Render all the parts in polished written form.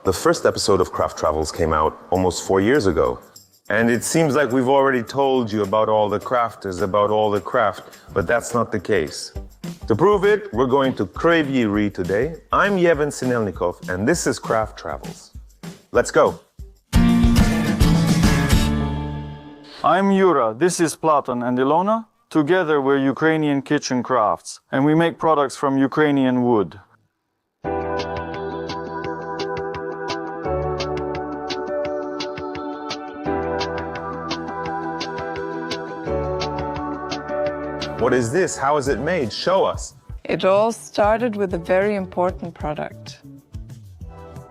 The first episode of Craft Travels came out almost 4 years ago. And it seems like we've already told you about all the crafters, about all the craft, but that's not the case. To prove it, we're going to Kryvyi Rih today. I'm Yevhen Sinelnikov, and this is Craft Travels. Let's go. I'm Yura, this is Platon and Ilona. Together we're Ukrainian Kitchen Crafts, and we make products from Ukrainian wood. What is this? How is it made? Show us. It all started with a very important product.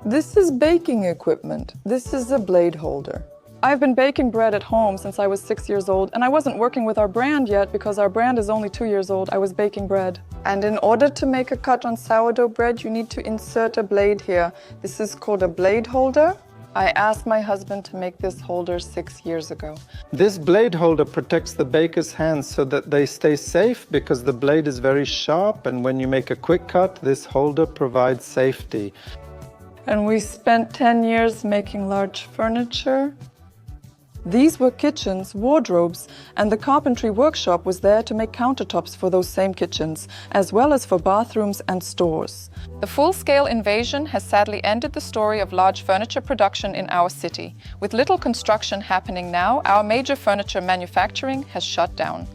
This is baking equipment. This is a blade holder. I've been baking bread at home since I was 6 years old, and I wasn't working with our brand yet because our brand is only 2 years old. I was baking bread. And in order to make a cut on sourdough bread, you need to insert a blade here. This is called a blade holder. I asked my husband to make this holder 6 years ago. This blade holder protects the baker's hands so that they stay safe because the blade is very sharp, and when you make a quick cut, this holder provides safety. And we spent 10 years making large furniture. These were kitchens, wardrobes, and the carpentry workshop was there to make countertops for those same kitchens, as well as for bathrooms and stores. The full-scale invasion has sadly ended the story of large furniture production in our city. With little construction happening now, our major furniture manufacturing has shut down.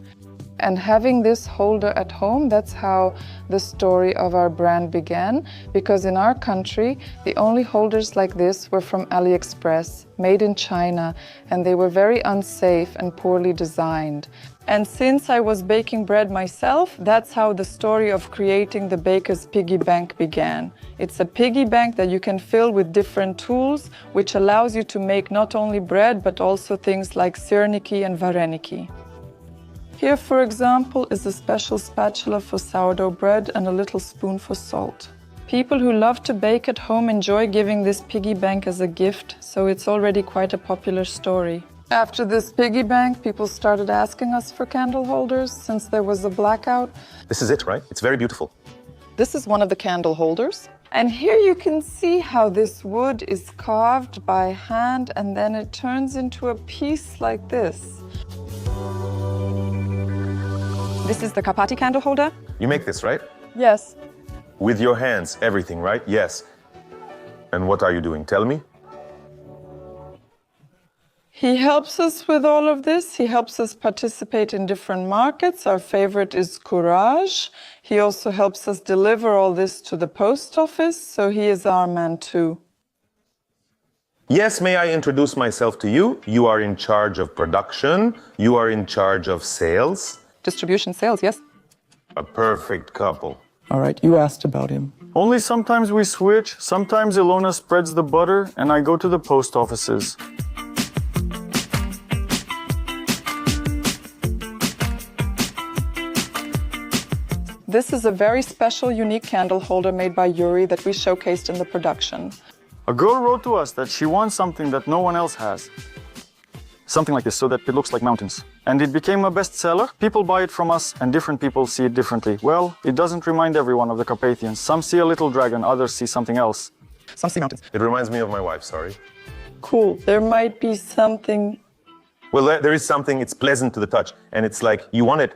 And having this holder at home, that's how the story of our brand began, because in our country, the only holders like this were from AliExpress, made in China, and they were very unsafe and poorly designed. And since I was baking bread myself, that's how the story of creating the baker's piggy bank began. It's a piggy bank that you can fill with different tools, which allows you to make not only bread, but also things like syrniki and vareniki. Here, for example, is a special spatula for sourdough bread and a little spoon for salt. People who love to bake at home enjoy giving this piggy bank as a gift, so it's already quite a popular story. After this piggy bank, people started asking us for candle holders since there was a blackout. This is it, right? It's very beautiful. This is one of the candle holders. And here you can see how this wood is carved by hand, and then it turns into a piece like this. This is the Karpati candle holder. You make this, right? Yes. With your hands, everything, right? Yes. And what are you doing? Tell me. He helps us with all of this. He helps us participate in different markets. Our favorite is Courage. He also helps us deliver all this to the post office, so he is our man too. Yes, may I introduce myself to you? You are in charge of production. You are in charge of sales. Distribution, sales, yes. A perfect couple. All right, you asked about him. Only sometimes we switch, sometimes Ilona spreads the butter and I go to the post offices. This is a very special, unique candle holder made by Yuri that we showcased in the production. A girl wrote to us that she wants something that no one else has. Something like this, so that it looks like mountains. And it became a bestseller. People buy it from us, and different people see it differently. Well, it doesn't remind everyone of the Carpathians. Some see a little dragon, others see something else. Some see mountains. It reminds me of my wife, sorry. Cool. There might be something. Well, there is something, it's pleasant to the touch, and it's like, you want it.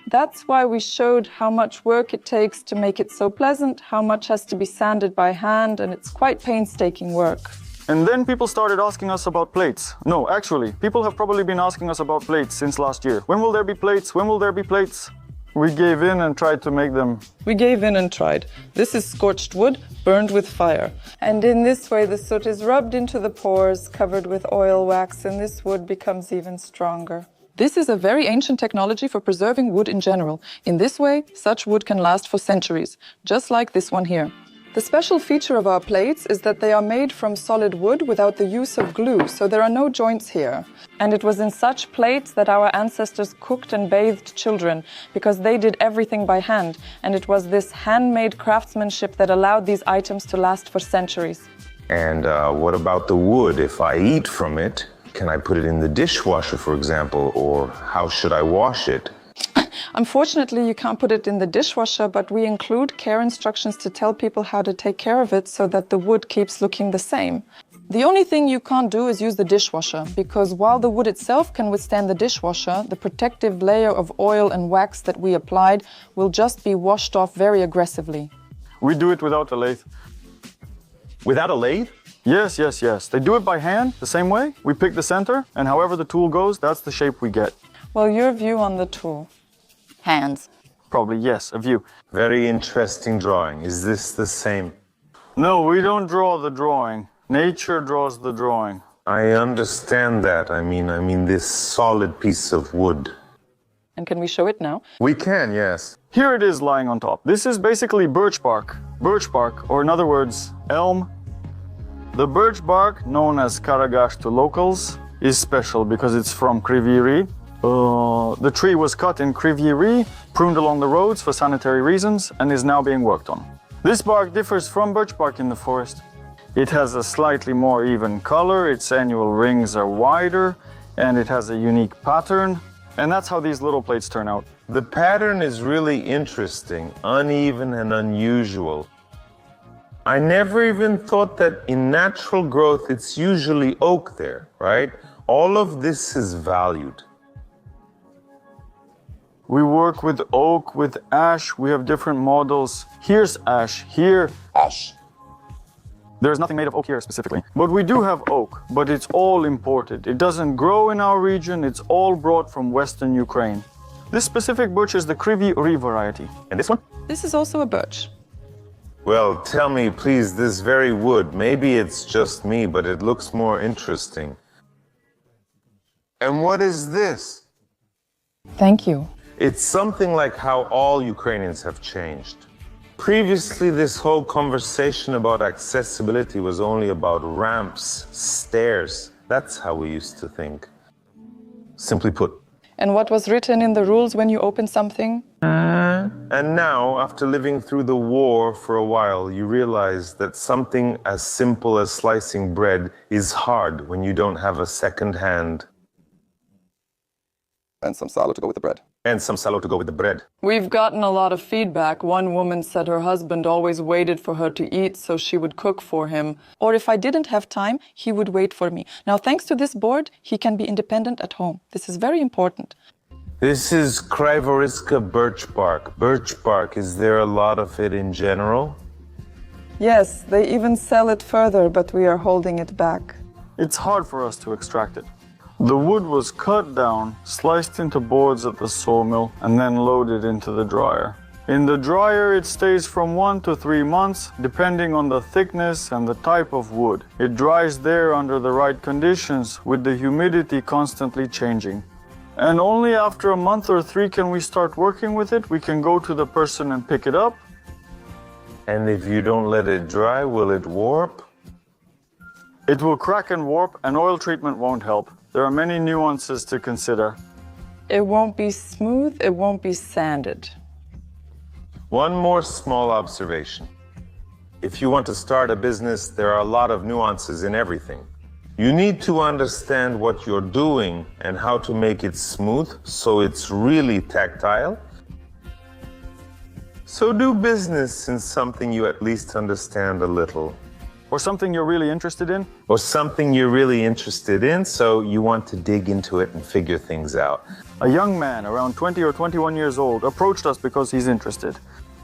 That's why we showed how much work it takes to make it so pleasant, how much has to be sanded by hand, and it's quite painstaking work. And then people started asking us about plates. No, actually, people have probably been asking us about plates since last year. When will there be plates? When will there be plates? We gave in and tried to make them. We gave in and tried. This is scorched wood, burned with fire. And in this way, the soot is rubbed into the pores, covered with oil wax, and this wood becomes even stronger. This is a very ancient technology for preserving wood in general. In this way, such wood can last for centuries, just like this one here. The special feature of our plates is that they are made from solid wood without the use of glue, so there are no joints here. And it was in such plates that our ancestors cooked and bathed children, because they did everything by hand, and it was this handmade craftsmanship that allowed these items to last for centuries. And what about the wood? If I eat from it, can I put it in the dishwasher, for example, or how should I wash it? Unfortunately, you can't put it in the dishwasher, but we include care instructions to tell people how to take care of it so that the wood keeps looking the same. The only thing you can't do is use the dishwasher, because while the wood itself can withstand the dishwasher, the protective layer of oil and wax that we applied will just be washed off very aggressively. We do it without a lathe. Without a lathe? Yes, yes, yes. They do it by hand, the same way. We pick the center, and however the tool goes, that's the shape we get. Well, your view on the tool? Hands. Probably, yes, a view. Very interesting drawing. Is this the same? No, we don't draw the drawing. Nature draws the drawing. I understand that. I mean this solid piece of wood. And can we show it now? We can, yes. Here it is lying on top. This is basically birch bark. Birch bark, or in other words, elm. The birch bark, known as karagash to locals, is special because it's from Kryvyi Rih. The tree was cut in Kryvyi Rih, pruned along the roads for sanitary reasons, and is now being worked on. This bark differs from birch bark in the forest. It has a slightly more even color, its annual rings are wider, and it has a unique pattern. And that's how these little plates turn out. The pattern is really interesting, uneven and unusual. I never even thought that in natural growth it's usually oak there, right? All of this is valued. We work with oak, with ash, we have different models. Here's ash, here, ash. There's nothing made of oak here specifically. But we do have oak, but it's all imported. It doesn't grow in our region, it's all brought from Western Ukraine. This specific birch is the Kryvyi Rih variety. And this one? This is also a birch. Well, tell me, please, this very wood, maybe it's just me, but it looks more interesting. And what is this? Thank you. It's something like how all Ukrainians have changed. Previously, this whole conversation about accessibility was only about ramps, stairs. That's how we used to think. Simply put. And what was written in the rules when you open something? And now, after living through the war for a while, you realize that something as simple as slicing bread is hard when you don't have a second hand. And some salo to go with the bread. And some salo to go with the bread. We've gotten a lot of feedback. One woman said her husband always waited for her to eat so she would cook for him. Or if I didn't have time, he would wait for me. Now, thanks to this board, he can be independent at home. This is very important. This is Kryvoriska birch bark. Birch bark, is there a lot of it in general? Yes, they even sell it further, but we are holding it back. It's hard for us to extract it. The wood was cut down, sliced into boards at the sawmill, and then loaded into the dryer. In the dryer, it stays from 1 to 3 months, depending on the thickness and the type of wood. It dries there under the right conditions, with the humidity constantly changing. And only after a month or 3 can we start working with it. We can go to the person and pick it up. And if you don't let it dry, will it warp? It will crack and warp, and oil treatment won't help. There are many nuances to consider. It won't be smooth, it won't be sanded. One more small observation. If you want to start a business, there are a lot of nuances in everything. You need to understand what you're doing and how to make it smooth so it's really tactile. So do business in something you at least understand a little. Or something you're really interested in. Or something you're really interested in, so you want to dig into it and figure things out. A young man, around 20 or 21 years old, approached us because he's interested.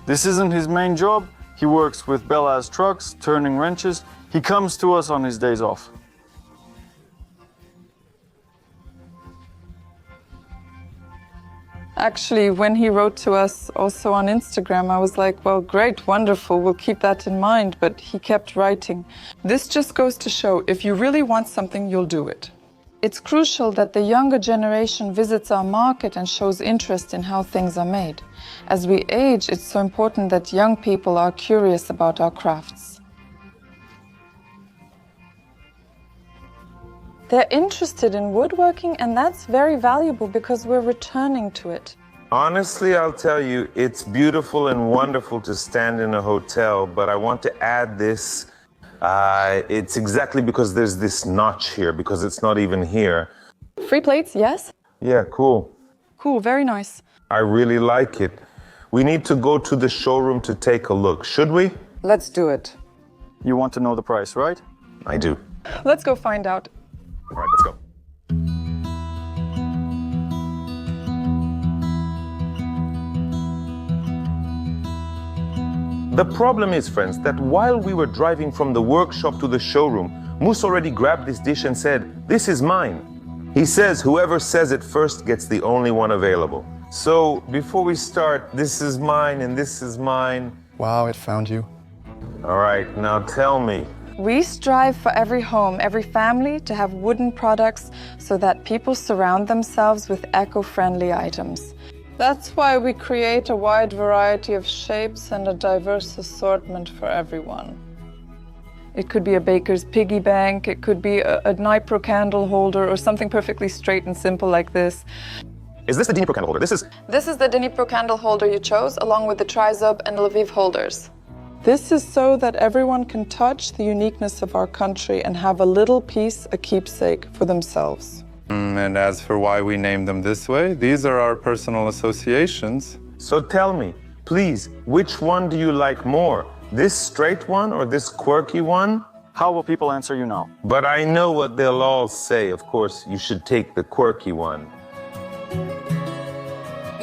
This isn't his main job. He works with Belaz trucks, turning wrenches. He comes to us on his days off. Actually, when he wrote to us also on Instagram, I was like, well, great, wonderful, we'll keep that in mind, but he kept writing. This just goes to show, if you really want something, you'll do it. It's crucial that the younger generation visits our market and shows interest in how things are made. As we age, it's so important that young people are curious about our crafts. They're interested in woodworking, and that's very valuable because we're returning to it. Honestly, I'll tell you, it's beautiful and wonderful to stand in a hotel, but I want to add this. It's exactly because there's this notch here, because it's not even here. Free plates, yes? Yeah, cool. Cool, very nice. I really like it. We need to go to the showroom to take a look, should we? Let's do it. You want to know the price, right? I do. Let's go find out. All right, let's go. The problem is, friends, that while we were driving from the workshop to the showroom, Moose already grabbed this dish and said, "This is mine." He says whoever says it first gets the only one available. So before we start, this is mine and this is mine. Wow, it found you. All right, now tell me. We strive for every home, every family to have wooden products so that people surround themselves with eco-friendly items. That's why we create a wide variety of shapes and a diverse assortment for everyone. It could be a baker's piggy bank, it could be a Dnipro candle holder, or something perfectly straight and simple like this. Is this the Dnipro candle holder? This is the Dnipro candle holder you chose, along with the Trizub and Lviv holders. This is so that everyone can touch the uniqueness of our country and have a little piece, a keepsake, for themselves. And as for why we named them this way, these are our personal associations. So tell me, please, which one do you like more? This straight one or this quirky one? How will people answer you now? But I know what they'll all say. Of course, you should take the quirky one.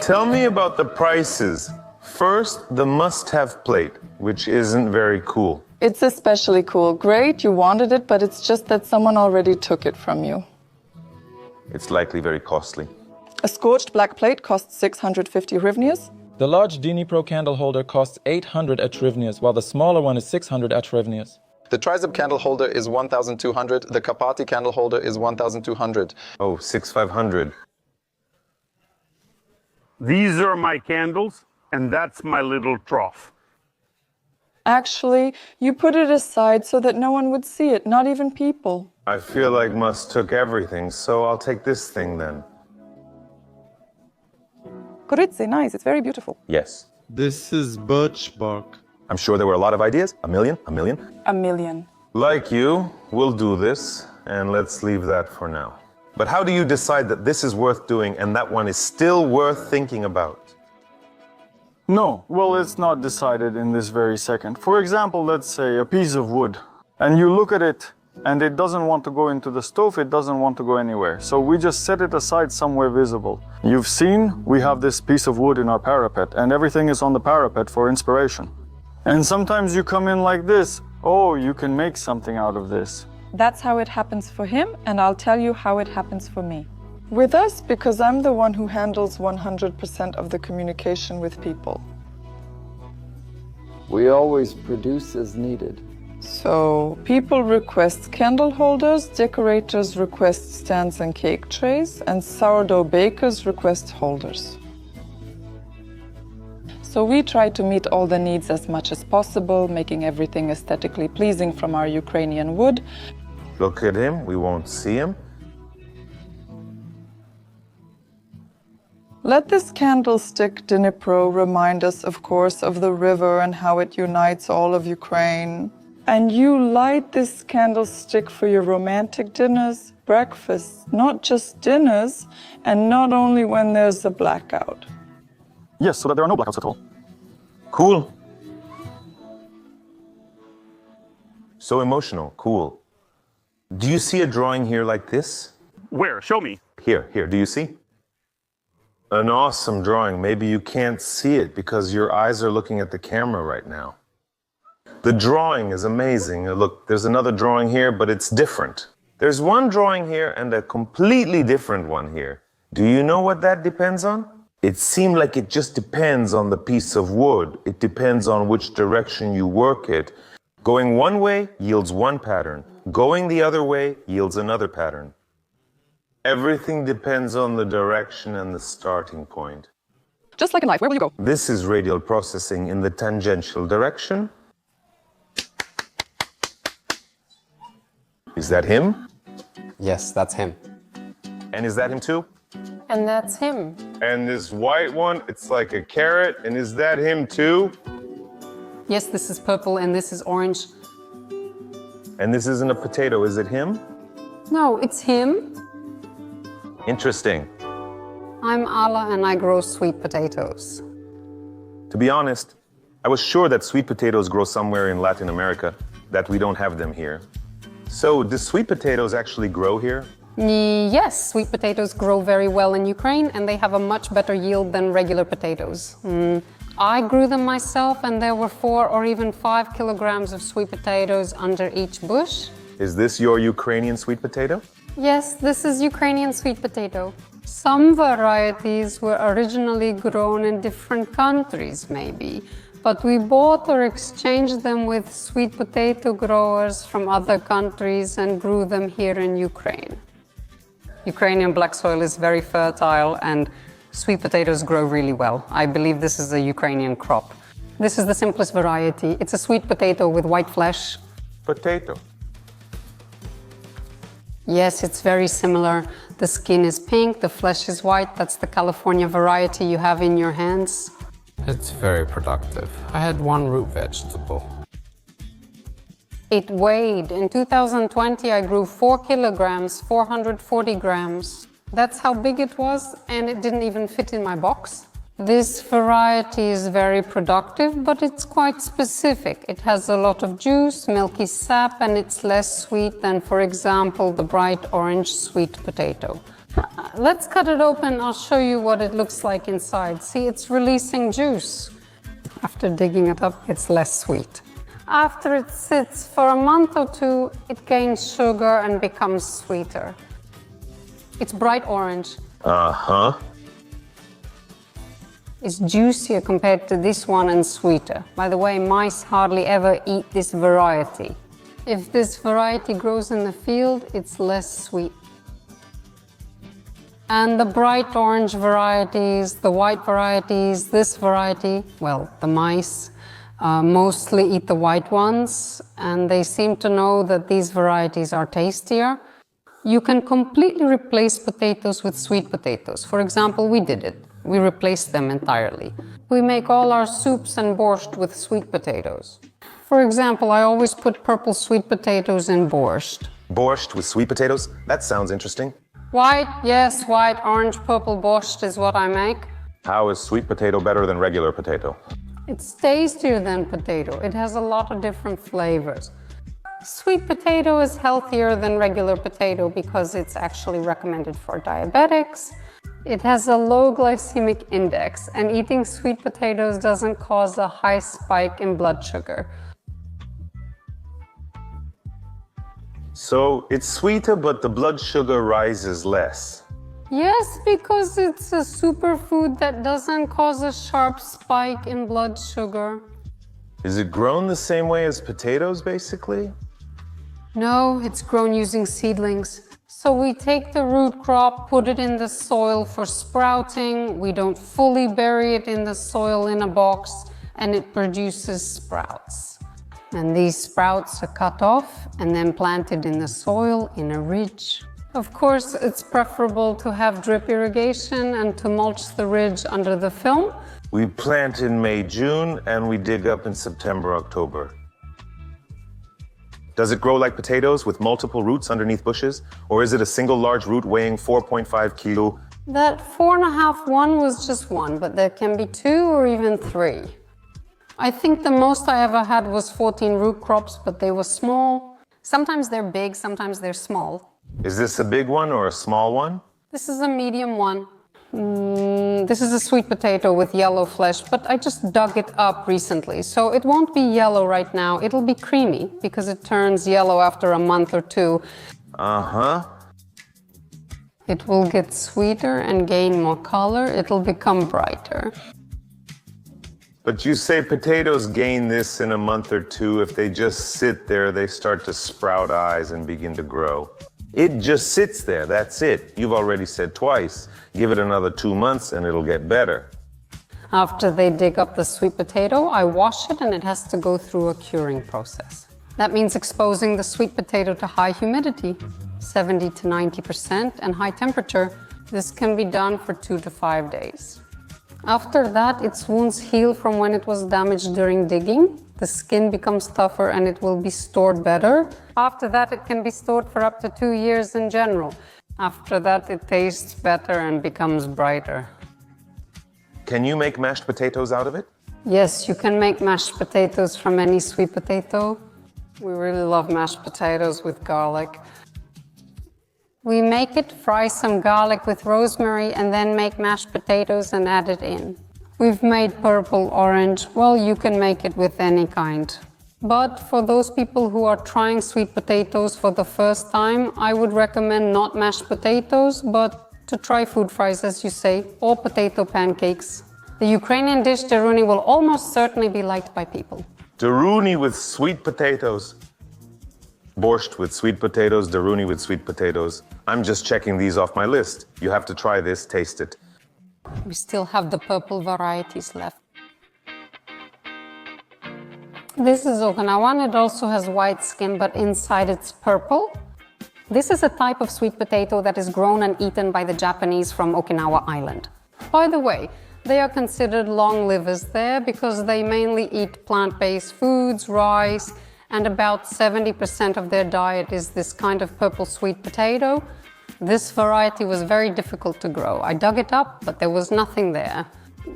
Tell me about the prices. First, the must-have plate, which isn't very cool. It's especially cool. Great, you wanted it, but it's just that someone already took it from you. It's likely very costly. A scorched black plate costs 650 hryvnias. The large Dnipro candle holder costs 800 hryvnias, while the smaller one is 600 hryvnias. The Trizub candle holder is 1,200. The Kapati candle holder is 1,200. Oh, 6,500. These are my candles, and that's my little trough. Actually, you put it aside so that no one would see it, not even people. I feel like Must took everything, so I'll take this thing then. Kryvyi, nice, it's very beautiful. Yes. This is birch bark. I'm sure there were a lot of ideas. A million? A million. Like you, we'll do this, and let's leave that for now. But how do you decide that this is worth doing and that one is still worth thinking about? No, well, it's not decided in this very second. For example, let's say a piece of wood, and you look at it, and it doesn't want to go into the stove, it doesn't want to go anywhere. So we just set it aside somewhere visible. You've seen, we have this piece of wood in our parapet, and everything is on the parapet for inspiration. And sometimes you come in like this, oh, you can make something out of this. That's how it happens for him, and I'll tell you how it happens for me. With us, because I'm the one who handles 100% of the communication with people. We always produce as needed. So, people request candle holders, decorators request stands and cake trays, and sourdough bakers request holders. So we try to meet all the needs as much as possible, making everything aesthetically pleasing from our Ukrainian wood. Look at him, we won't see him. Let this candlestick Dnipro remind us, of course, of the river and how it unites all of Ukraine. And you light this candlestick for your romantic dinners, breakfasts, not just dinners, and not only when there's a blackout. Yes, so that there are no blackouts at all. Cool. So emotional, cool. Do you see a drawing here like this? Where? Show me. Here, do you see? An awesome drawing. Maybe you can't see it because your eyes are looking at the camera right now. The drawing is amazing. Look, there's another drawing here, but it's different. There's one drawing here and a completely different one here. Do you know what that depends on? It seemed like it just depends on the piece of wood. It depends on which direction you work it. Going one way yields one pattern. Going the other way yields another pattern. Everything depends on the direction and the starting point. Just like in life, where will you go? This is radial processing in the tangential direction. Is that him? Yes, that's him. And is that him too? And that's him. And this white one, it's like a carrot. And is that him too? Yes, this is purple and this is orange. And this isn't a potato, is it him? No, it's him. Interesting. I'm Ala and I grow sweet potatoes. To be honest, I was sure that sweet potatoes grow somewhere in Latin America, that we don't have them here. So, do sweet potatoes actually grow here? Yes, sweet potatoes grow very well in Ukraine and they have a much better yield than regular potatoes. I grew them myself and there were 4 or even 5 kilograms of sweet potatoes under each bush. Is this your Ukrainian sweet potato? Yes, this is Ukrainian sweet potato. Some varieties were originally grown in different countries, maybe, but we bought or exchanged them with sweet potato growers from other countries and grew them here in Ukraine. Ukrainian black soil is very fertile and sweet potatoes grow really well. I believe this is a Ukrainian crop. This is the simplest variety. It's a sweet potato with white flesh. Potato. Yes, it's very similar. The skin is pink, the flesh is white. That's the California variety you have in your hands. It's very productive. I had 1 root vegetable. It weighed. In 2020, I grew 4 kilograms, 440 grams. That's how big it was, and it didn't even fit in my box. This variety is very productive, but it's quite specific. It has a lot of juice, milky sap, and it's less sweet than, for example, the bright orange sweet potato. Let's cut it open. I'll show you what it looks like inside. See, it's releasing juice. After digging it up, it's less sweet. After it sits for a month or 2, it gains sugar and becomes sweeter. It's bright orange. Uh-huh. It's juicier compared to this one and sweeter. By the way, mice hardly ever eat this variety. If this variety grows in the field, it's less sweet. And the bright orange varieties, the white varieties, this variety, well, the mice mostly eat the white ones, and they seem to know that these varieties are tastier. You can completely replace potatoes with sweet potatoes. For example, we did it. We replaced them entirely. We make all our soups and borscht with sweet potatoes. For example, I always put purple sweet potatoes in borscht. Borscht with sweet potatoes? That sounds interesting. White, yes, white, orange, purple borscht is what I make. How is sweet potato better than regular potato? It's tastier than potato. It has a lot of different flavors. Sweet potato is healthier than regular potato because it's actually recommended for diabetics. It has a low glycemic index, and eating sweet potatoes doesn't cause a high spike in blood sugar. So it's sweeter, but the blood sugar rises less. Yes, because it's a superfood that doesn't cause a sharp spike in blood sugar. Is it grown the same way as potatoes, basically? No, it's grown using seedlings. So we take the root crop, put it in the soil for sprouting. We don't fully bury it in the soil in a box, and it produces sprouts. And these sprouts are cut off and then planted in the soil in a ridge. Of course, it's preferable to have drip irrigation and to mulch the ridge under the film. We plant in May, June, and we dig up in September, October. Does it grow like potatoes with multiple roots underneath bushes? Or is it a single large root weighing 4.5 kilo? That 4.5 one was just one, but there can be 2 or even 3. I think the most I ever had was 14 root crops, but they were small. Sometimes they're big, sometimes they're small. Is this a big one or a small one? This is a medium one. This is a sweet potato with yellow flesh, but I just dug it up recently, so it won't be yellow right now. It'll be creamy because it turns yellow after a month or 2. Uh-huh. It will get sweeter and gain more color. It'll become brighter. But you say potatoes gain this in a month or 2. If they just sit there, they start to sprout eyes and begin to grow. It just sits there, that's it. You've already said twice. Give it another 2 months and it'll get better. After they dig up the sweet potato, I wash it and it has to go through a curing process. That means exposing the sweet potato to high humidity, 70 to 90%, and high temperature. This can be done for 2 to 5 days. After that, its wounds heal from when it was damaged during digging. The skin becomes tougher and it will be stored better. After that, it can be stored for up to 2 years in general. After that, it tastes better and becomes brighter. Can you make mashed potatoes out of it? Yes, you can make mashed potatoes from any sweet potato. We really love mashed potatoes with garlic. We make it, fry some garlic with rosemary, and then make mashed potatoes and add it in. We've made purple, orange. Well, you can make it with any kind. But for those people who are trying sweet potatoes for the first time, I would recommend not mashed potatoes, but to try food fries, as you say, or potato pancakes. The Ukrainian dish daruni will almost certainly be liked by people. Daruni with sweet potatoes. Borscht with sweet potatoes, daruni with sweet potatoes. I'm just checking these off my list. You have to try this, taste it. We still have the purple varieties left. This is Okinawan. It also has white skin, but inside it's purple. This is a type of sweet potato that is grown and eaten by the Japanese from Okinawa Island. By the way, they are considered long livers there because they mainly eat plant-based foods, rice, and about 70% of their diet is this kind of purple sweet potato. This variety was very difficult to grow. I dug it up, but there was nothing there.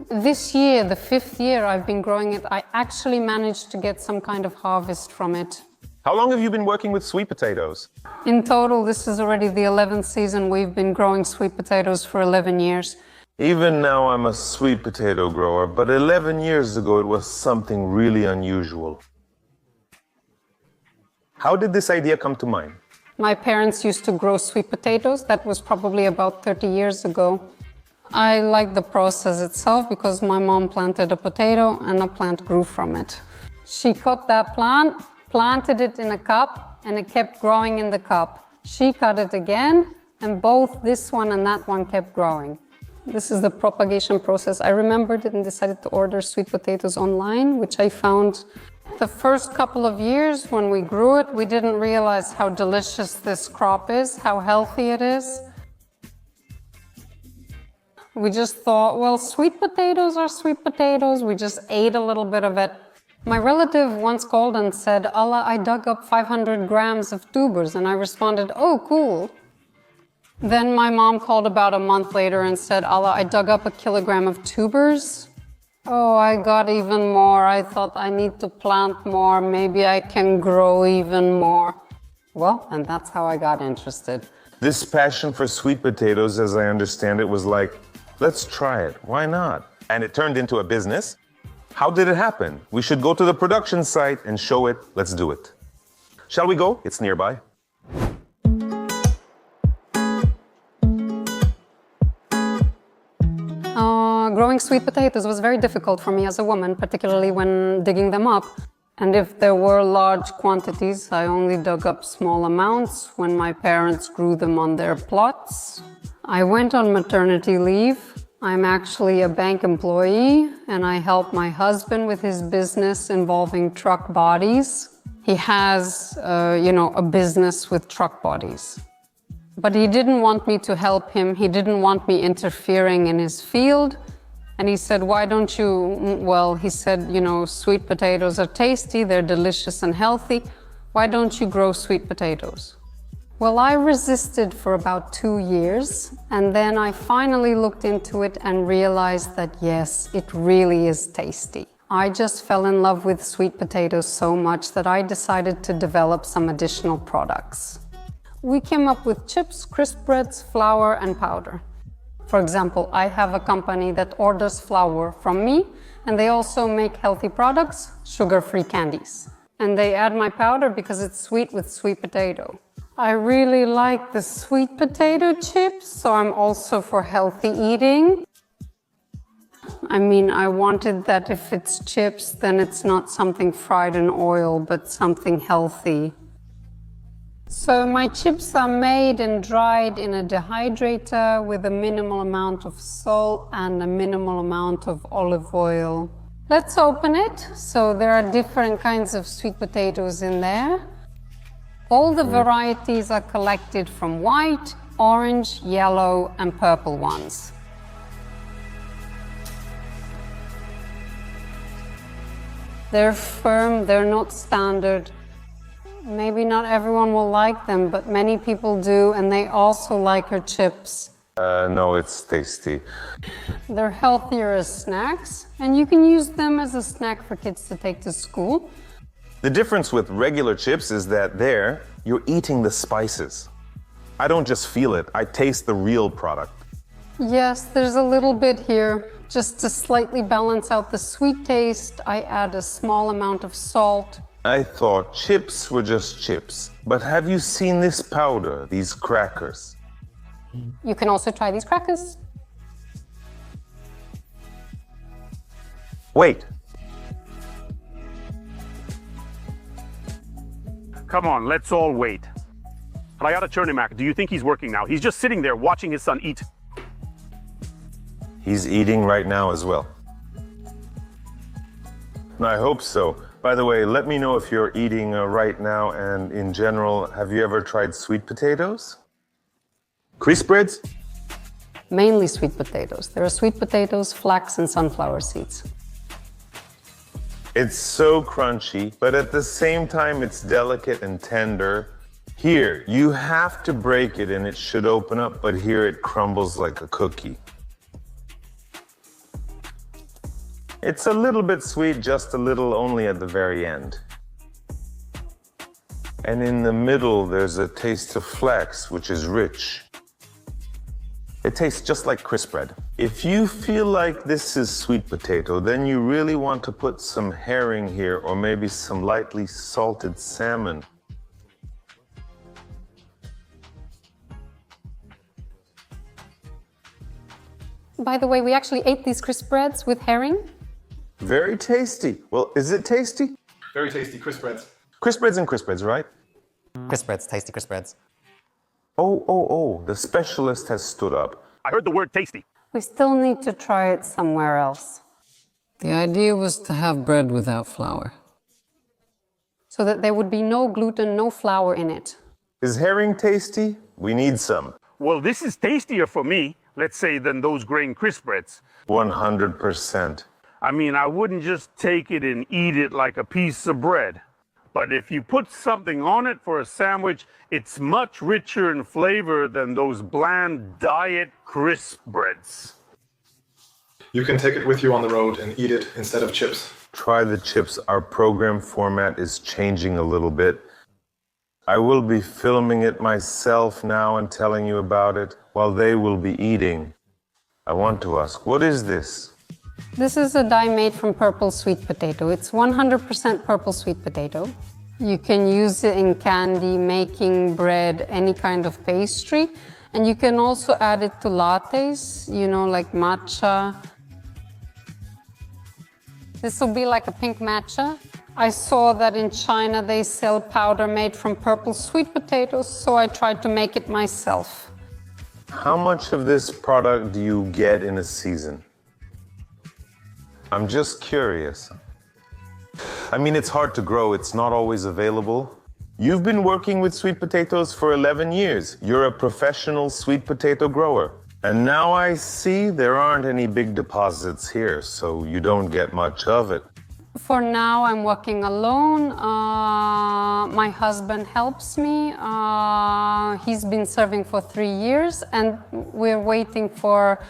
This year, the 5th year I've been growing it, I actually managed to get some kind of harvest from it. How long have you been working with sweet potatoes? In total, this is already the 11th season. We've been growing sweet potatoes for 11 years. Even now I'm a sweet potato grower, but 11 years ago it was something really unusual. How did this idea come to mind? My parents used to grow sweet potatoes. That was probably about 30 years ago. I like the process itself because my mom planted a potato and a plant grew from it. She cut that plant, planted it in a cup, and it kept growing in the cup. She cut it again, and both this one and that one kept growing. This is the propagation process. I remembered it and decided to order sweet potatoes online, which I found the first couple of years when we grew it, we didn't realize how delicious this crop is, how healthy it is. We just thought, well, sweet potatoes are sweet potatoes. We just ate a little bit of it. My relative once called and said, Allah, I dug up 500 grams of tubers. And I responded, oh, cool. Then my mom called about a month later and said, Allah, I dug up 1 kilogram of tubers. Oh, I got even more. I thought I need to plant more. Maybe I can grow even more. Well, and that's how I got interested. This passion for sweet potatoes, as I understand it, was like, let's try it. Why not? And it turned into a business. How did it happen? We should go to the production site and show it. Let's do it. Shall we go? It's nearby. Growing sweet potatoes was very difficult for me as a woman, particularly when digging them up. And if there were large quantities, I only dug up small amounts when my parents grew them on their plots. I went on maternity leave. I'm actually a bank employee, and I help my husband with his business involving truck bodies. He has, a business with truck bodies. But he didn't want me to help him. He didn't want me interfering in his field. And he said, why don't you, well, he said, sweet potatoes are tasty, they're delicious and healthy. Why don't you grow sweet potatoes? Well, I resisted for about 2 years. And then I finally looked into it and realized that, yes, it really is tasty. I just fell in love with sweet potatoes so much that I decided to develop some additional products. We came up with chips, crisp breads, flour, and powder. For example, I have a company that orders flour from me, and they also make healthy products, sugar-free candies. And they add my powder because it's sweet with sweet potato. I really like the sweet potato chips, so I'm also for healthy eating. I wanted that if it's chips, then it's not something fried in oil, but something healthy. So my chips are made and dried in a dehydrator with a minimal amount of salt and a minimal amount of olive oil. Let's open it. So there are different kinds of sweet potatoes in there. All the varieties are collected from white, orange, yellow, and purple ones. They're firm, they're not standard. Maybe not everyone will like them, but many people do, and they also like her chips. No, it's tasty. They're healthier as snacks, and you can use them as a snack for kids to take to school. The difference with regular chips is that there, you're eating the spices. I don't just feel it, I taste the real product. Yes, there's a little bit here. Just to slightly balance out the sweet taste, I add a small amount of salt. I thought chips were just chips, but have you seen this powder, these crackers? You can also try these crackers. Wait. Come on, let's all wait. Rayada Chernimak, do you think he's working now? He's just sitting there watching his son eat. He's eating right now as well. I hope so. By the way, let me know if you're eating right now, and in general, have you ever tried sweet potatoes? Crisp breads? Mainly sweet potatoes. There are sweet potatoes, flax, and sunflower seeds. It's so crunchy, but at the same time, it's delicate and tender. Here, you have to break it and it should open up, but here it crumbles like a cookie. It's a little bit sweet, just a little, only at the very end. And in the middle, there's a taste of flax, which is rich. It tastes just like crisp bread. If you feel like this is sweet potato, then you really want to put some herring here, or maybe some lightly salted salmon. By the way, we actually ate these crisp breads with herring. Very tasty. Well, is it tasty? Very tasty crisp breads. Crisp breads and crisp breads, right? Crisp breads, tasty crisp breads. Oh, the specialist has stood up. I heard the word tasty. We still need to try it somewhere else. The idea was to have bread without flour. So that there would be no gluten, no flour in it. Is herring tasty? We need some. Well, this is tastier for me, let's say, than those grain crisp breads. 100%. I mean, I wouldn't just take it and eat it like a piece of bread. But if you put something on it for a sandwich, it's much richer in flavor than those bland diet crisp breads. You can take it with you on the road and eat it instead of chips. Try the chips. Our program format is changing a little bit. I will be filming it myself now and telling you about it while they will be eating. I want to ask, what is this? This is a dye made from purple sweet potato. It's 100% purple sweet potato. You can use it in candy, making bread, any kind of pastry. And you can also add it to lattes, you know, like matcha. This will be like a pink matcha. I saw that in China they sell powder made from purple sweet potatoes, so I tried to make it myself. How much of this product do you get in a season? I'm just curious. I mean, it's hard to grow. It's not always available. You've been working with sweet potatoes for 11 years. You're a professional sweet potato grower. And now I see there aren't any big deposits here, so you don't get much of it. For now, I'm working alone. My husband helps me. He's been serving for 3 years, and we're waiting for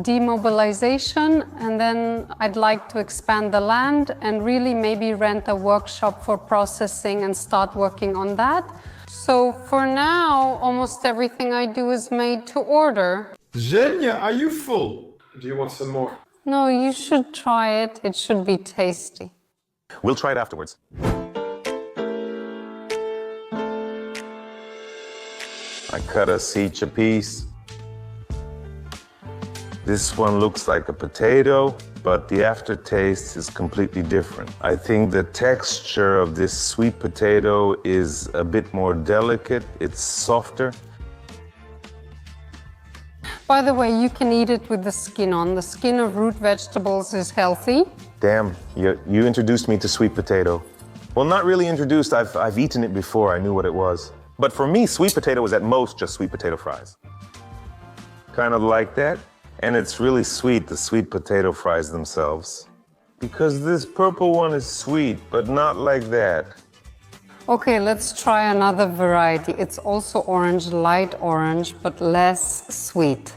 demobilization, and then I'd like to expand the land and really maybe rent a workshop for processing and start working on that. So for now, almost everything I do is made to order. Zhenya, are you full? Do you want some more? No, you should try it. It should be tasty. We'll try it afterwards. I cut us each a piece. This one looks like a potato, but the aftertaste is completely different. I think the texture of this sweet potato is a bit more delicate. It's softer. By the way, you can eat it with the skin on. The skin of root vegetables is healthy. Damn, you introduced me to sweet potato. Well, not really introduced. I've eaten it before. I knew what it was. But for me, sweet potato is at most just sweet potato fries. Kind of like that. And it's really sweet, the sweet potato fries themselves. Because this purple one is sweet, but not like that. Okay, let's try another variety. It's also orange, light orange, but less sweet.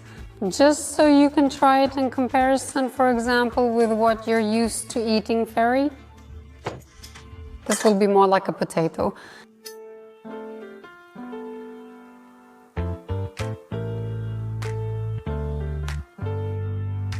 Just so you can try it in comparison, for example, with what you're used to eating, Ferry. This will be more like a potato.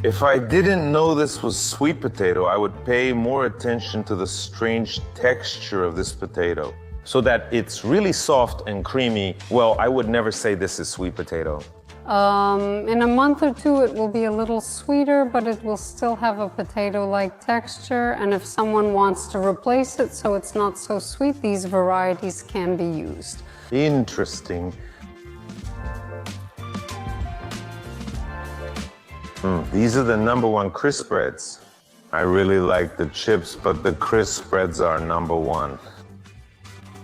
If I didn't know this was sweet potato, I would pay more attention to the strange texture of this potato. So that it's really soft and creamy, well, I would never say this is sweet potato. In a month or two, it will be a little sweeter, but it will still have a potato-like texture. And if someone wants to replace it so it's not so sweet, these varieties can be used. Interesting. These are the #1 crisp breads. I really like the chips, but the crisp breads are #1.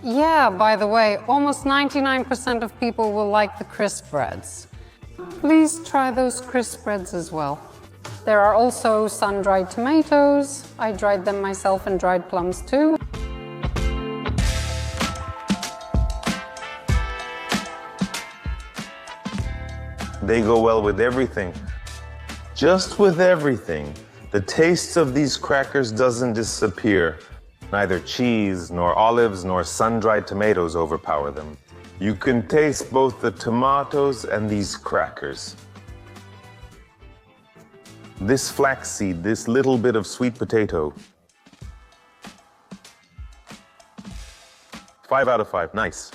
Yeah, by the way, almost 99% of people will like the crisp breads. Please try those crisp breads as well. There are also sun-dried tomatoes. I dried them myself, and dried plums too. They go well with everything. Just with everything. The taste of these crackers doesn't disappear. Neither cheese, nor olives, nor sun-dried tomatoes overpower them. You can taste both the tomatoes and these crackers. This flaxseed, this little bit of sweet potato. 5 out of 5, nice.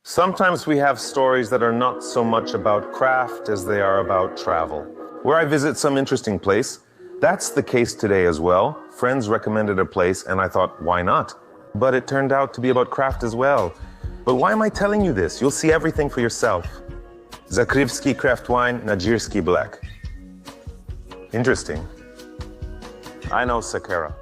Sometimes we have stories that are not so much about craft as they are about travel. Where I visit some interesting place, that's the case today as well. Friends recommended a place and I thought, why not? But it turned out to be about craft as well. But why am I telling you this? You'll see everything for yourself. Zakrivsky craft wine, Najirski black. Interesting. I know Sakara.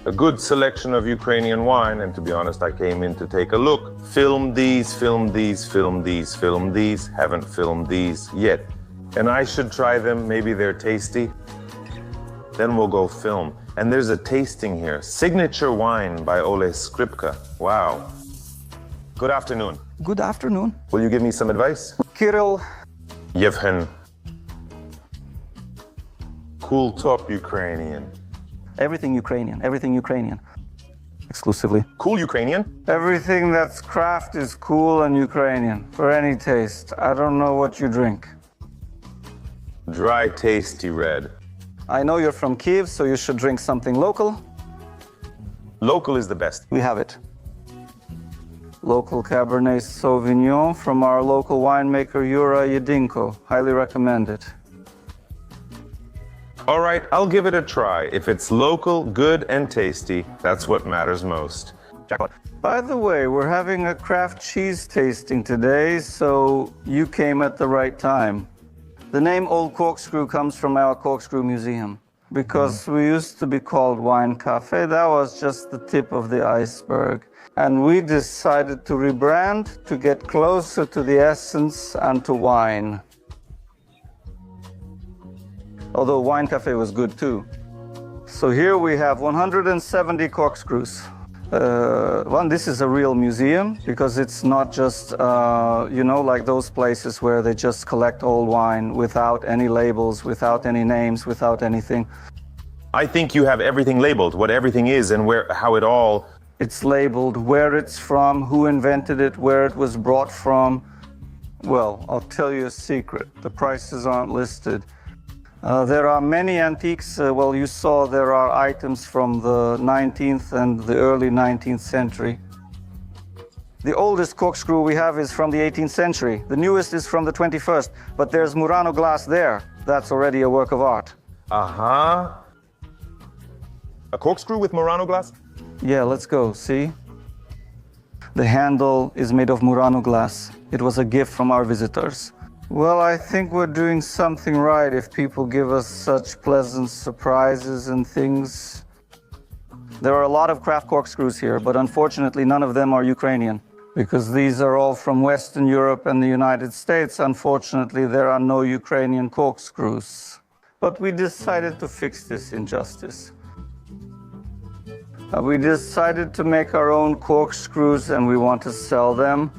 A good selection of Ukrainian wine, and to be honest, I came in to take a look. Film these, film these, film these, film these. Haven't filmed these yet. And I should try them, maybe they're tasty. Then we'll go film. And there's a tasting here. Signature wine by Ole Skripka. Wow. Good afternoon. Good afternoon. Will you give me some advice? Kirill. Yevhen. Cool top Ukrainian. Everything Ukrainian, everything Ukrainian. Exclusively. Cool Ukrainian? Everything that's craft is cool and Ukrainian, for any taste. I don't know what you drink. Dry, tasty red. I know you're from Kyiv, so you should drink something local. Local is the best. We have it. Local Cabernet Sauvignon from our local winemaker Yura Yedinko. Highly recommend it. All right, I'll give it a try. If it's local, good, and tasty, that's what matters most. Jackpot. By the way, we're having a craft cheese tasting today, so you came at the right time. The name Old Corkscrew comes from our Corkscrew Museum. Because we used to be called Wine Cafe, that was just the tip of the iceberg. And we decided to rebrand to get closer to the essence and to wine. Although Wine Cafe was good too. So here we have 170 corkscrews. This is a real museum because it's not just, like those places where they just collect old wine without any labels, without any names, without anything. I think you have everything labeled, what everything is and how it all... It's labeled where it's from, who invented it, where it was brought from. Well, I'll tell you a secret. The prices aren't listed. There are many antiques. You saw there are items from the 19th and the early 19th century. The oldest corkscrew we have is from the 18th century. The newest is from the 21st, but there's Murano glass there. That's already a work of art. Uh-huh. A corkscrew with Murano glass? Yeah, let's go, see? The handle is made of Murano glass. It was a gift from our visitors. Well, I think we're doing something right if people give us such pleasant surprises and things. There are a lot of craft corkscrews here, but unfortunately none of them are Ukrainian. Because these are all from Western Europe and the United States, unfortunately there are no Ukrainian corkscrews. But we decided to fix this injustice. We decided to make our own corkscrews and we want to sell them.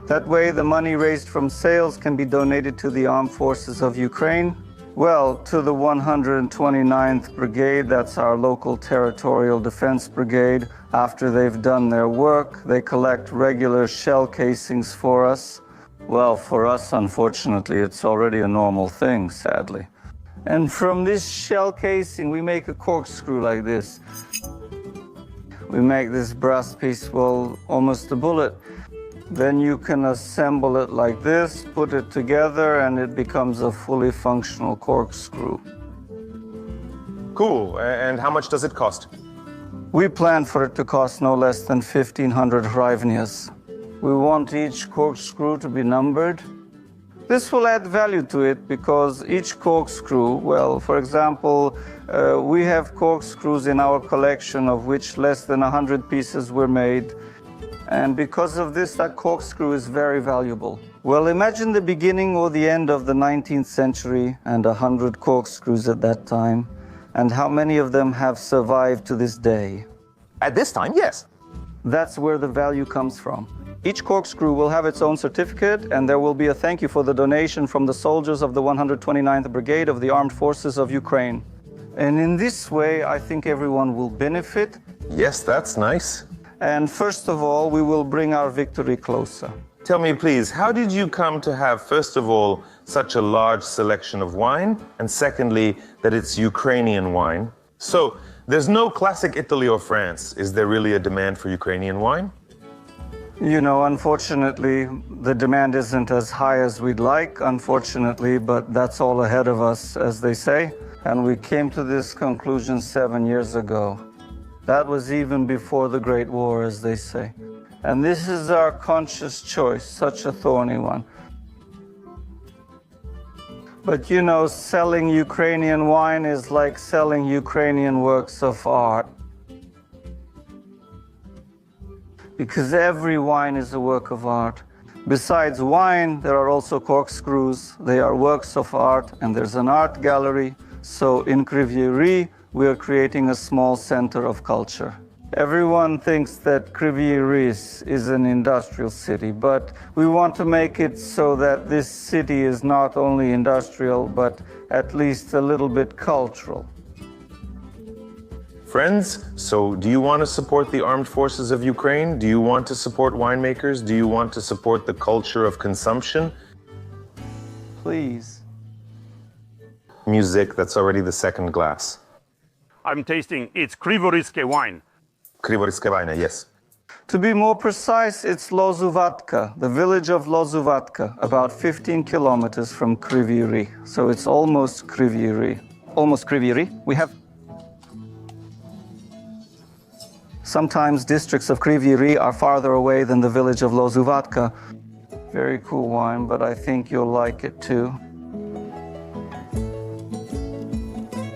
That way, the money raised from sales can be donated to the armed forces of Ukraine. Well, to the 129th Brigade, that's our local territorial defense brigade. After they've done their work, they collect regular shell casings for us. Well, for us, unfortunately, it's already a normal thing, sadly. And from this shell casing, we make a corkscrew like this. We make this brass piece, well, almost a bullet. Then you can assemble it like this, put it together, and it becomes a fully functional corkscrew. Cool. And how much does it cost? We plan for it to cost no less than 1,500 hryvnias. We want each corkscrew to be numbered. This will add value to it because each corkscrew, well, for example, we have corkscrews in our collection of which less than 100 pieces were made. And because of this, that corkscrew is very valuable. Well, imagine the beginning or the end of the 19th century and 100 corkscrews at that time, and how many of them have survived to this day. At this time, yes. That's where the value comes from. Each corkscrew will have its own certificate, and there will be a thank you for the donation from the soldiers of the 129th Brigade of the Armed Forces of Ukraine. And in this way, I think everyone will benefit. Yes, that's nice. And first of all, we will bring our victory closer. Tell me, please, how did you come to have, first of all, such a large selection of wine, and secondly, that it's Ukrainian wine? So, there's no classic Italy or France. Is there really a demand for Ukrainian wine? You know, unfortunately, the demand isn't as high as we'd like, unfortunately, but that's all ahead of us, as they say. And we came to this conclusion 7 years ago. That was even before the Great War, as they say. And this is our conscious choice, such a thorny one. But you know, selling Ukrainian wine is like selling Ukrainian works of art. Because every wine is a work of art. Besides wine, there are also corkscrews. They are works of art, and there's an art gallery. So in Kryvyi Rih, we are creating a small center of culture. Everyone thinks that Kryvyi Rih is an industrial city, but we want to make it so that this city is not only industrial, but at least a little bit cultural. Friends, so do you want to support the armed forces of Ukraine? Do you want to support winemakers? Do you want to support the culture of consumption? Please. Music, that's already the second glass. I'm tasting, it's Kryvoriska wine. Kryvorizka wine, yes. To be more precise, it's Lozuvatka, the village of Lozuvatka, about 15 kilometers from Kryvyi Rih. So it's almost Kryvyi Rih. Almost Kryvyi Rih. We have sometimes districts of Kryvyi Rih are farther away than the village of Lozuvatka. Very cool wine, but I think you'll like it too.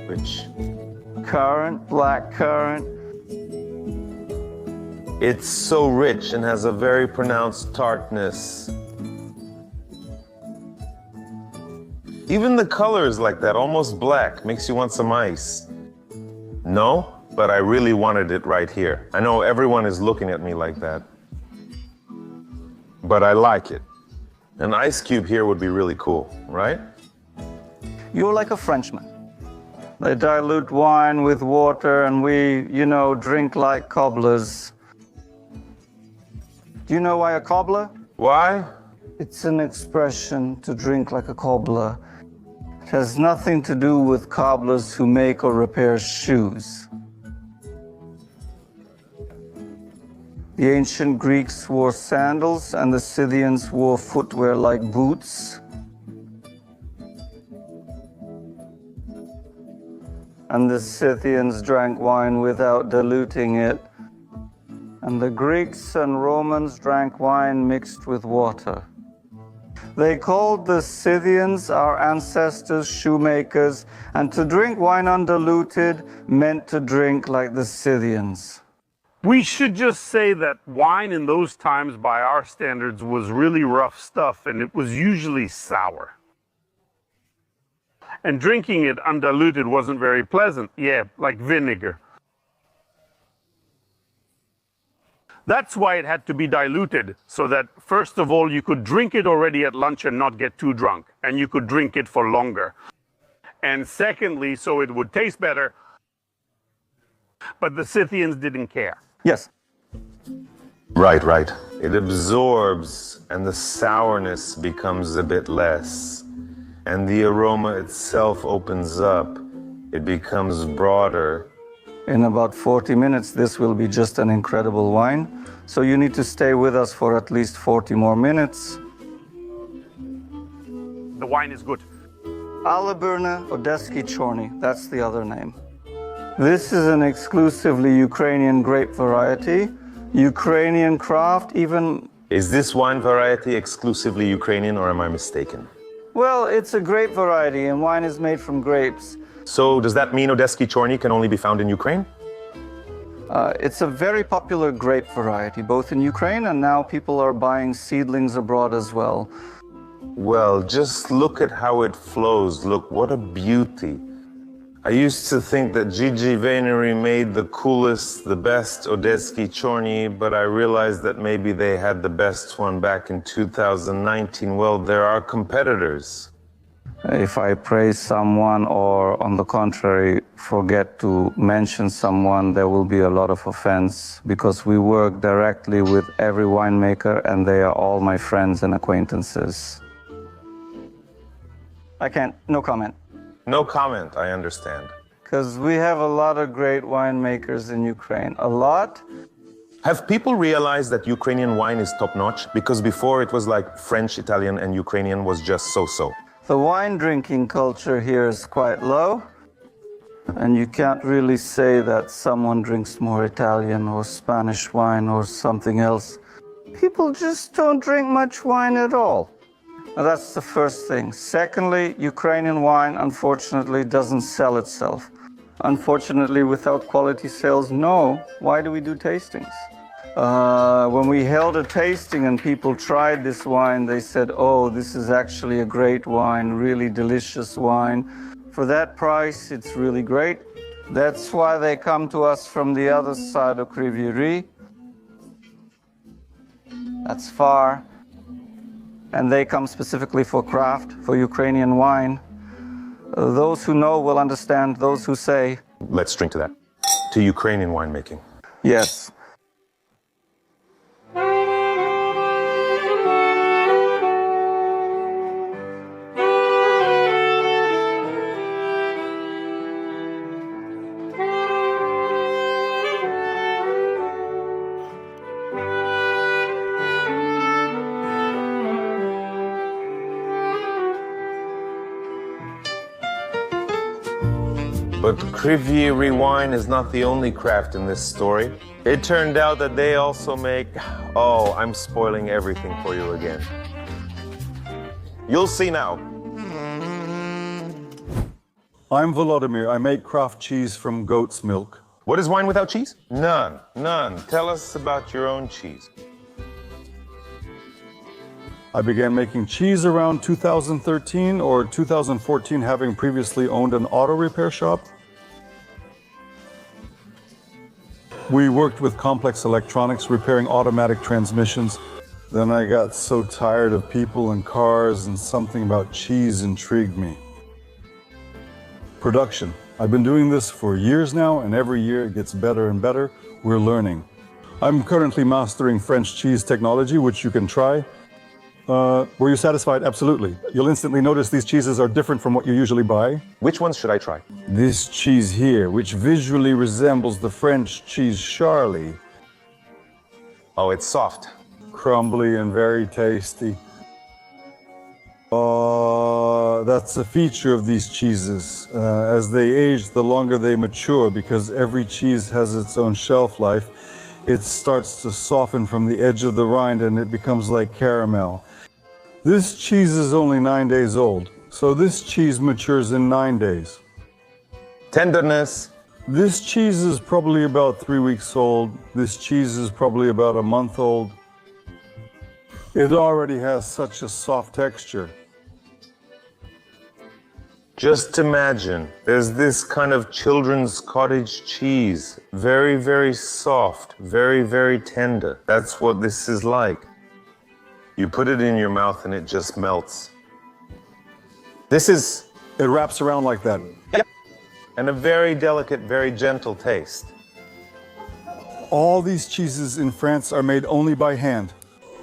Which? Currant, black currant. It's so rich and has a very pronounced tartness. Even the color is like that, almost black, makes you want some ice. No, but I really wanted it right here. I know everyone is looking at me like that, but I like it. An ice cube here would be really cool, right? You're like a Frenchman. They dilute wine with water and we, you know, drink like cobblers. Do you know why a cobbler? Why? It's an expression to drink like a cobbler. It has nothing to do with cobblers who make or repair shoes. The ancient Greeks wore sandals and the Scythians wore footwear like boots. And the Scythians drank wine without diluting it. And the Greeks and Romans drank wine mixed with water. They called the Scythians our ancestors shoemakers, and to drink wine undiluted meant to drink like the Scythians. We should just say that wine in those times, by our standards, was really rough stuff, and it was usually sour. And drinking it undiluted wasn't very pleasant. Yeah, like vinegar. That's why it had to be diluted, so that first of all you could drink it already at lunch and not get too drunk, and you could drink it for longer. And secondly, so it would taste better. But the Scythians didn't care. Yes. Right, right. It absorbs and the sourness becomes a bit less. And the aroma itself opens up. It becomes broader. In about 40 minutes, this will be just an incredible wine. So you need to stay with us for at least 40 more minutes. The wine is good. Alabirna Odeski Chorny, that's the other name. This is an exclusively Ukrainian grape variety. Ukrainian craft, even... Is this wine variety exclusively Ukrainian, or am I mistaken? Well, it's a grape variety, and wine is made from grapes. So does that mean Odeski Chorny can only be found in Ukraine? It's a very popular grape variety, both in Ukraine, and now people are buying seedlings abroad as well. Well, just look at how it flows. Look, what a beauty. I used to think that Gigi Venery made the coolest, the best Odeski Chorny, but I realized that maybe they had the best one back in 2019. Well, there are competitors. If I praise someone or, on the contrary, forget to mention someone, there will be a lot of offense because we work directly with every winemaker and they are all my friends and acquaintances. I can't, no comment. No comment, I understand. Because we have a lot of great winemakers in Ukraine. A lot. Have people realized that Ukrainian wine is top-notch? Because before it was like French, Italian, and Ukrainian was just so-so. The wine drinking culture here is quite low, and you can't really say that someone drinks more Italian or Spanish wine or something else. People just don't drink much wine at all. Now, that's the first thing. Secondly, Ukrainian wine, unfortunately, doesn't sell itself. Unfortunately, without quality sales, no. Why do we do tastings? When we held a tasting and people tried this wine, they said, oh, this is actually a great wine, really delicious wine. For that price, it's really great. That's why they come to us from the other side of Kryvyi Rih. That's far. And they come specifically for craft, for Ukrainian wine. Those who know will understand, those who say... Let's drink to that. To Ukrainian winemaking. Yes. But Kryvyi Rih wine is not the only craft in this story. It turned out that they also make... Oh, I'm spoiling everything for you again. You'll see now. I'm Volodymyr. I make craft cheese from goat's milk. What is wine without cheese? None, none. Tell us about your own cheese. I began making cheese around 2013 or 2014, having previously owned an auto repair shop. We worked with complex electronics, repairing automatic transmissions. Then I got so tired of people and cars, and something about cheese intrigued me. Production. I've been doing this for years now, and every year it gets better and better. We're learning. I'm currently mastering French cheese technology, which you can try. Were you satisfied? Absolutely. You'll instantly notice these cheeses are different from what you usually buy. Which ones should I try? This cheese here, which visually resembles the French cheese Charlie. Oh, it's soft. Crumbly and very tasty. That's a feature of these cheeses. As they age, the longer they mature, because every cheese has its own shelf life. It starts to soften from the edge of the rind and it becomes like caramel. This cheese is only 9 days old, so this cheese matures in 9 days. Tenderness. This cheese is probably about 3 weeks old. This cheese is probably about a month old. It already has such a soft texture. Just imagine, there's this kind of children's cottage cheese. Very, very soft, very, very tender. That's what this is like. You put it in your mouth and it just melts. It wraps around like that. Yep. And a very delicate, very gentle taste. All these cheeses in France are made only by hand.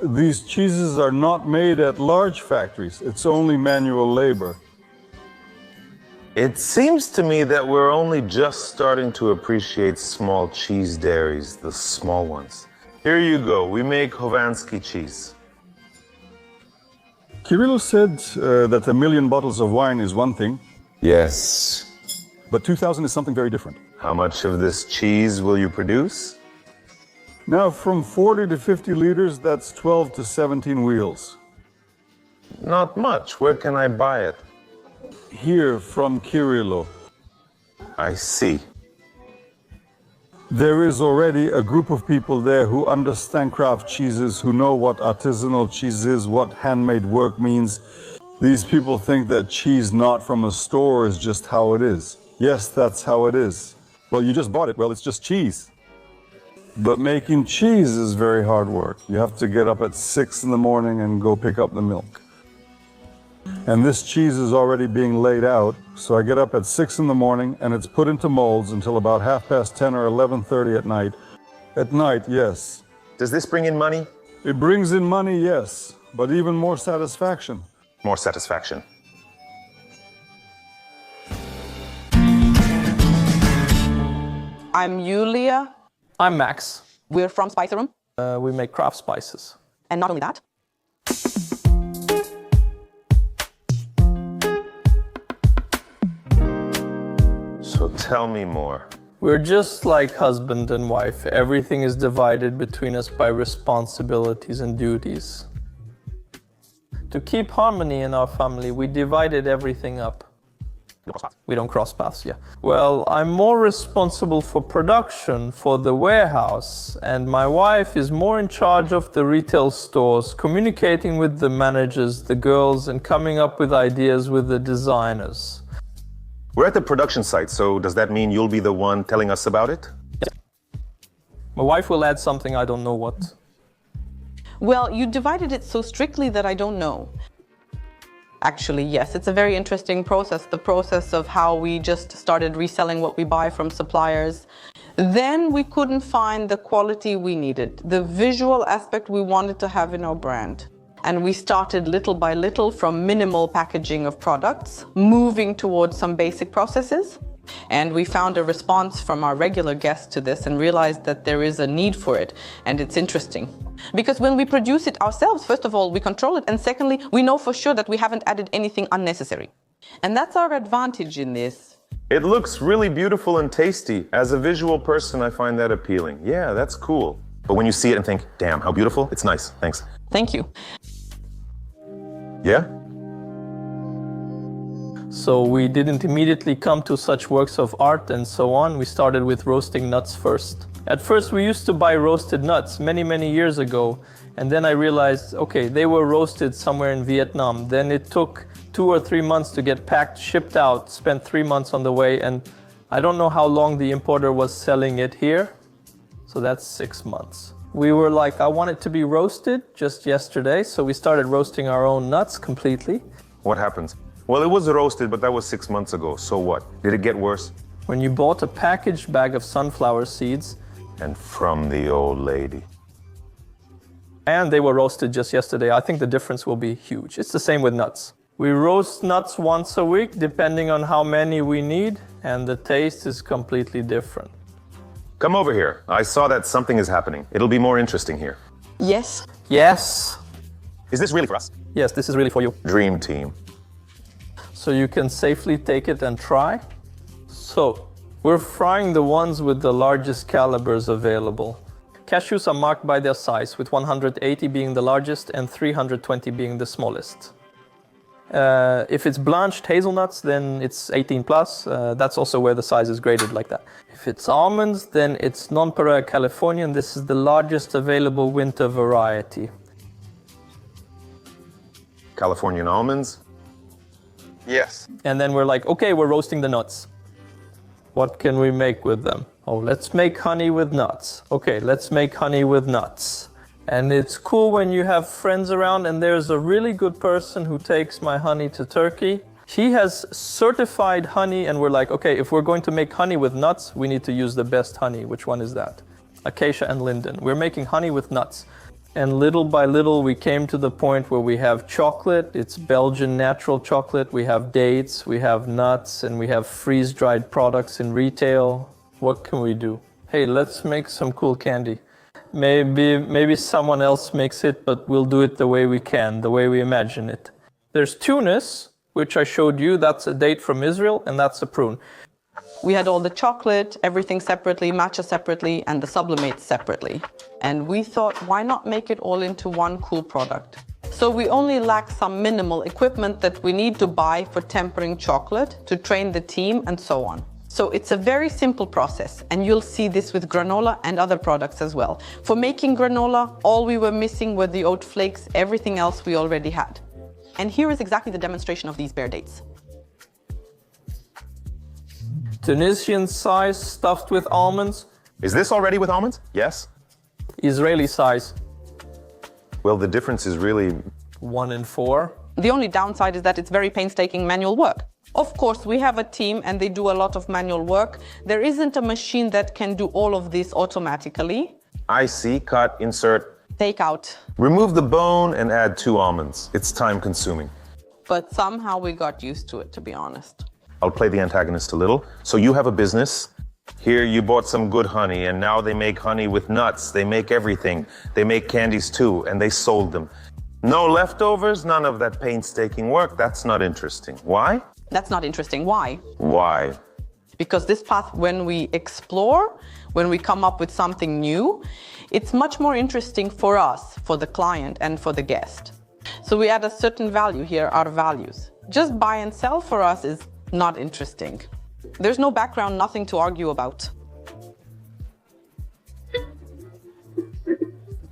These cheeses are not made at large factories. It's only manual labor. It seems to me that we're only just starting to appreciate small cheese dairies, the small ones. Here you go, we make Hovansky cheese. Kirilo said that 1 million bottles of wine is one thing. Yes. But 2,000 is something very different. How much of this cheese will you produce? Now, from 40 to 50 liters, that's 12 to 17 wheels. Not much. Where can I buy it? Here, from Kirilo. I see. There is already a group of people there who understand craft cheeses, who know what artisanal cheese is, what handmade work means. These people think that cheese not from a store is just how it is. Yes, that's how it is. Well, you just bought it. Well, it's just cheese. But making cheese is very hard work. You have to get up at 6 in the morning and go pick up the milk. And this cheese is already being laid out, so I get up at 6 in the morning and it's put into molds until about 10:30 or 11:30 at night. At night, yes. Does this bring in money? It brings in money, yes, but even more satisfaction. More satisfaction. I'm Yulia. I'm Max. We're from Spice Room. We make craft spices. And not only that. So tell me more. We're just like husband and wife. Everything is divided between us by responsibilities and duties. To keep harmony in our family, we divided everything up. We don't cross paths, yeah. Well, I'm more responsible for production, for the warehouse, and my wife is more in charge of the retail stores, communicating with the managers, the girls, and coming up with ideas with the designers. We're at the production site, so does that mean you'll be the one telling us about it? Yeah. My wife will add something, I don't know what. Well, you divided it so strictly that I don't know. Actually, yes, it's a very interesting process, the process of how we just started reselling what we buy from suppliers. Then we couldn't find the quality we needed, the visual aspect we wanted to have in our brand. And we started little by little from minimal packaging of products, moving towards some basic processes. And we found a response from our regular guests to this and realized that there is a need for it. And it's interesting. Because when we produce it ourselves, first of all, we control it. And secondly, we know for sure that we haven't added anything unnecessary. And that's our advantage in this. It looks really beautiful and tasty. As a visual person, I find that appealing. Yeah, that's cool. But when you see it and think, damn, how beautiful, it's nice. Thanks. Thank you. Yeah? So we didn't immediately come to such works of art and so on. We started with roasting nuts first. At first we used to buy roasted nuts many years ago. And then I realized, okay, they were roasted somewhere in Vietnam. Then it took 2 or 3 months to get packed, shipped out, spent 3 months on the way. And I don't know how long the importer was selling it here. So that's 6 months. We were like, I want it to be roasted just yesterday. So we started roasting our own nuts completely. What happens? Well, it was roasted, but that was 6 months ago. So what? Did it get worse? When you bought a packaged bag of sunflower seeds. And from the old lady. And they were roasted just yesterday. I think the difference will be huge. It's the same with nuts. We roast nuts once a week, depending on how many we need. And the taste is completely different. Come over here. I saw that something is happening. It'll be more interesting here. Yes. Yes. Is this really for us? Yes, this is really for you. Dream team. So you can safely take it and try. So we're frying the ones with the largest calibers available. Cashews are marked by their size, with 180 being the largest and 320 being the smallest. If it's blanched hazelnuts, then it's 18 plus. That's also where the size is graded like that. If it's almonds, then it's Nonpareil Californian. This is the largest available winter variety. Californian almonds? Yes. And then we're like, okay, we're roasting the nuts. What can we make with them? Oh, let's make honey with nuts. Okay, let's make honey with nuts. And it's cool when you have friends around, and there's a really good person who takes my honey to Turkey. He has certified honey, and we're like, okay, if we're going to make honey with nuts, we need to use the best honey. Which one is that? Acacia and linden. We're making honey with nuts. And little by little, we came to the point where we have chocolate. It's Belgian natural chocolate. We have dates, we have nuts, and we have freeze-dried products in retail. What can we do? Hey, let's make some cool candy. Maybe someone else makes it, but we'll do it the way we can, the way we imagine it. There's Tunis, which I showed you. That's a date from Israel, and that's a prune. We had all the chocolate, everything separately, matcha separately, and the sublimates separately. And we thought, why not make it all into one cool product? So we only lack some minimal equipment that we need to buy for tempering chocolate, to train the team, and so on. So it's a very simple process, and you'll see this with granola and other products as well. For making granola, all we were missing were the oat flakes, everything else we already had. And here is exactly the demonstration of these bare dates. Tunisian size stuffed with almonds. Is this already with almonds? Yes. Israeli size. Well, the difference is really 1 in 4. The only downside is that it's very painstaking manual work. Of course, we have a team and they do a lot of manual work. There isn't a machine that can do all of this automatically. I see. Cut, insert. Take out. Remove the bone and add 2 almonds. It's time consuming. But somehow we got used to it, to be honest. I'll play the antagonist a little. So you have a business. Here you bought some good honey, and now they make honey with nuts. They make everything. They make candies too, and they sold them. No leftovers, none of that painstaking work. That's not interesting. Why? That's not interesting. Why? Why? Because this path, when we explore, when we come up with something new, it's much more interesting for us, for the client, and for the guest. So we add a certain value here, our values. Just buy and sell for us is not interesting. There's no background, nothing to argue about.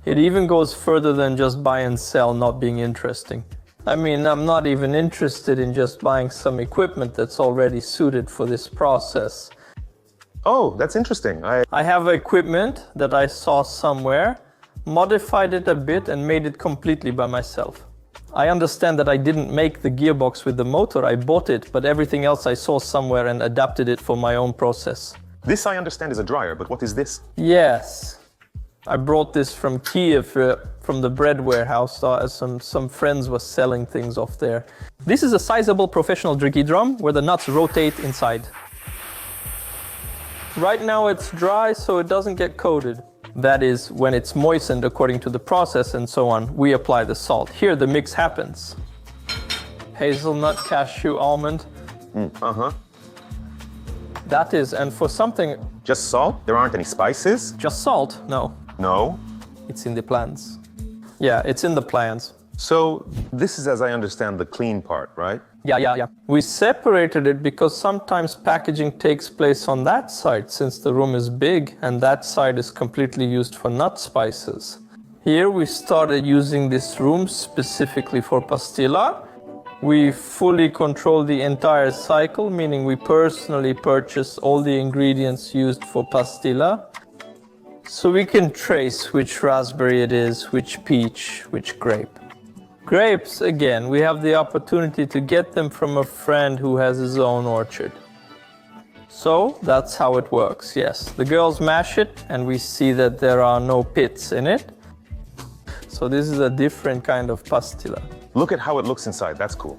It even goes further than just buy and sell not being interesting. I mean, I'm not even interested in just buying some equipment that's already suited for this process. Oh, that's interesting. I have equipment that I saw somewhere, modified it a bit and made it completely by myself. I understand that I didn't make the gearbox with the motor, I bought it, but everything else I saw somewhere and adapted it for my own process. This I understand is a dryer, but what is this? Yes. I brought this from Kiev, from the bread warehouse. Some friends were selling things off there. This is a sizable professional jerky drum where the nuts rotate inside. Right now it's dry, so it doesn't get coated. That is, when it's moistened according to the process and so on, we apply the salt. Here the mix happens. Hazelnut, cashew, almond. That is, and for something... Just salt? There aren't any spices? Just salt? No. No? It's in the plans. Yeah, it's in the plans. So this is, as I understand, the clean part, right? Yeah. We separated it because sometimes packaging takes place on that side since the room is big and that side is completely used for nut spices. Here we started using this room specifically for pastilla. We fully control the entire cycle, meaning we personally purchase all the ingredients used for pastilla. So we can trace which raspberry it is, which peach, which grape. Grapes, again, we have the opportunity to get them from a friend who has his own orchard. So that's how it works, yes. The girls mash it and we see that there are no pits in it. So this is a different kind of pastilla. Look at how it looks inside, that's cool.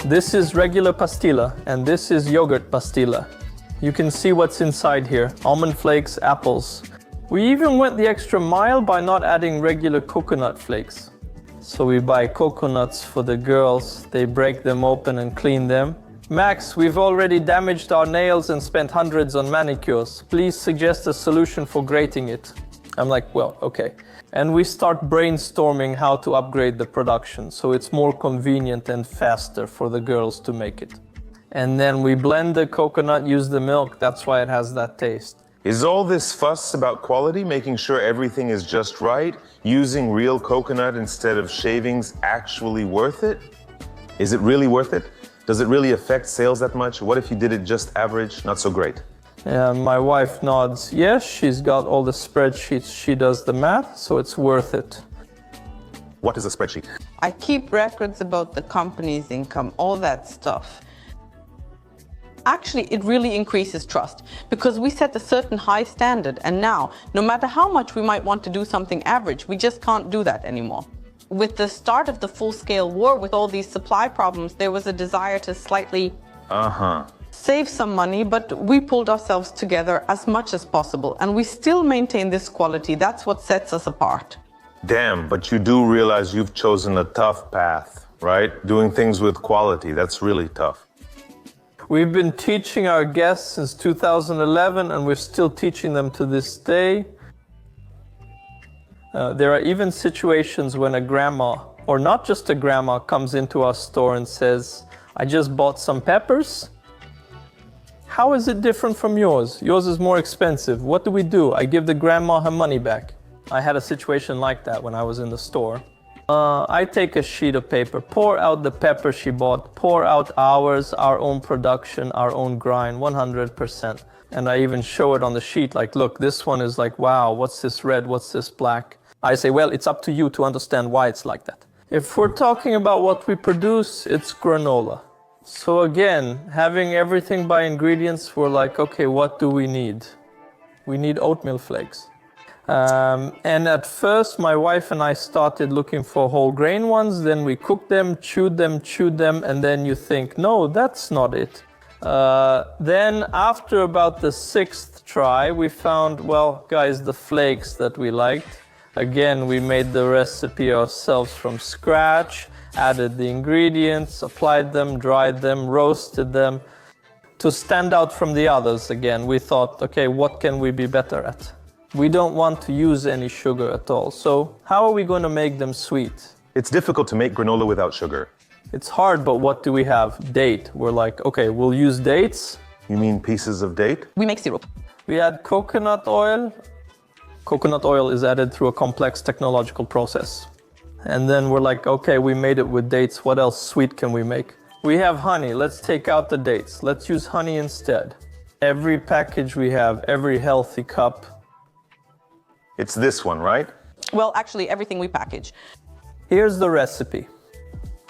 This is regular pastilla and this is yogurt pastilla. You can see what's inside here, almond flakes, apples. We even went the extra mile by not adding regular coconut flakes. So we buy coconuts for the girls, they break them open and clean them. Max, we've already damaged our nails and spent hundreds on manicures. Please suggest a solution for grating it. I'm like, well, okay. And we start brainstorming how to upgrade the production so it's more convenient and faster for the girls to make it. And then we blend the coconut, use the milk, that's why it has that taste. Is all this fuss about quality, making sure everything is just right, using real coconut instead of shavings actually worth it? Is it really worth it? Does it really affect sales that much? What if you did it just average, not so great? And my wife nods yes. She's got all the spreadsheets. She does the math, so it's worth it. What is a spreadsheet? I keep records about the company's income, all that stuff. Actually, it really increases trust because we set a certain high standard, and now, no matter how much we might want to do something average, we just can't do that anymore. With the start of the full-scale war, with all these supply problems, there was a desire to slightly save some money, but we pulled ourselves together as much as possible, and we still maintain this quality. That's what sets us apart. Damn, but you do realize you've chosen a tough path, right? Doing things with quality, that's really tough. We've been teaching our guests since 2011, and we're still teaching them to this day. There are even situations when a grandma, or not just a grandma, comes into our store and says, I just bought some peppers. How is it different from yours? Yours is more expensive. What do? I give the grandma her money back. I had a situation like that when I was in the store. I take a sheet of paper, pour out the pepper she bought, pour out ours, our own production, our own grind, 100%. And I even show it on the sheet, like, look, this one is like, wow, what's this red, what's this black? I say, well, it's up to you to understand why it's like that. If we're talking about what we produce, it's granola. So again, having everything by ingredients, we're like, okay, what do we need? We need oatmeal flakes. And at first, my wife and I started looking for whole grain ones. Then we cooked them, chewed them, and then you think, no, that's not it. Then after about the 6th try, we found, well, guys, the flakes that we liked. Again, we made the recipe ourselves from scratch, added the ingredients, applied them, dried them, roasted them. To stand out from the others again, we thought, okay, what can we be better at? We don't want to use any sugar at all. So how are we going to make them sweet? It's difficult to make granola without sugar. It's hard, but what do we have? Date. We're like, okay, we'll use dates. You mean pieces of date? We make syrup. We add coconut oil. Coconut oil is added through a complex technological process. And then we're like, okay, we made it with dates. What else sweet can we make? We have honey. Let's take out the dates. Let's use honey instead. Every package we have, every healthy cup. It's this one, right? Well, actually, everything we package. Here's the recipe.